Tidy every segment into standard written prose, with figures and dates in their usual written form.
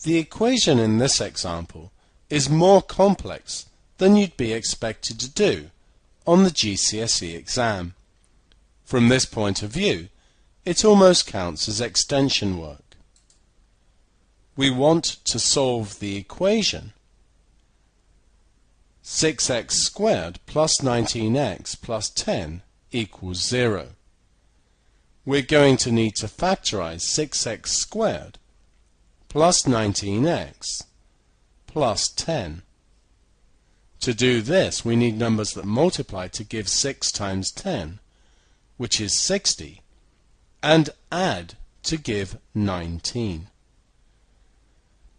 The equation in this example is more complex than you'd be expected to do on the GCSE exam. From this point of view, it almost counts as extension work. We want to solve the equation 6x squared plus 19x plus 10 equals 0. We're going to need to factorize 6x squared plus 19x plus 10. To do this, we need numbers that multiply to give 6 times 10, which is 60, and add to give 19.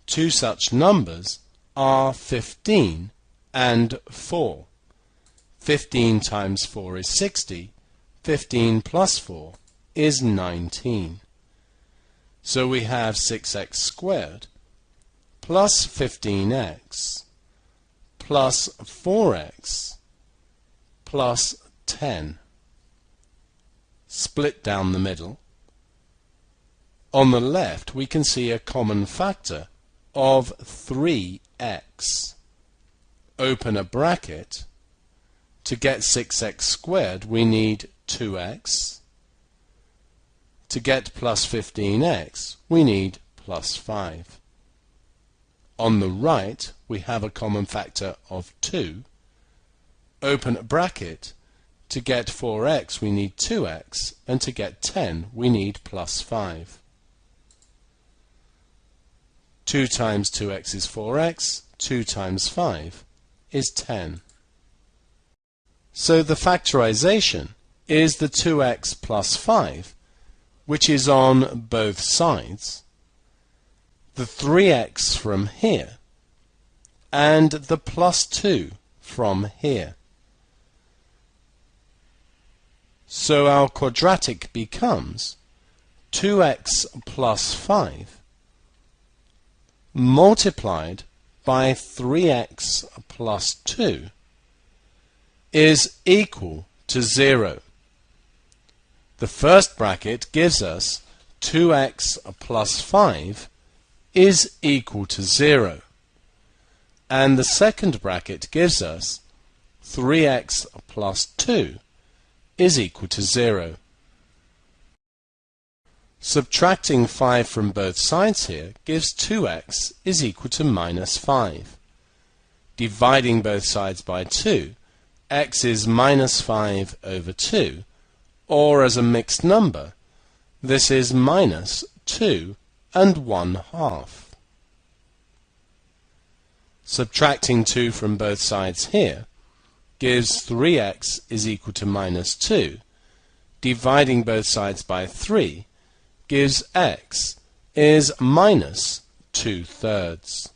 Two such numbers are 15 and 4. 15 times 4 is 60. 15 plus 4 is 19. So we have 6x squared plus 15x plus 4x plus 10. Split down the middle. On the left we can see a common factor of 3x. Open a bracket. To get 6x squared we need 2x. To get plus 15x we need plus 5. On the right we have a common factor of 2. Open a bracket. To get 4x we need 2x, and to get 10 we need plus 5. 2 times 2x is 4x, 2 times 5 is 10. So the factorization is the 2x plus 5, which is on both sides, the 3x from here, and the plus 2 from here. So our quadratic becomes 2x plus 5 multiplied by 3x plus 2 is equal to 0. The first bracket gives us 2x plus 5 is equal to 0. And the second bracket gives us 3x plus 2 is equal to 0. Subtracting 5 from both sides here gives 2x is equal to minus 5. Dividing both sides by 2, x is minus 5 over 2, or as a mixed number, this is minus 2 and 1/2. Subtracting 2 from both sides here gives 3x is equal to minus 2. Dividing both sides by 3 gives x is minus 2/3.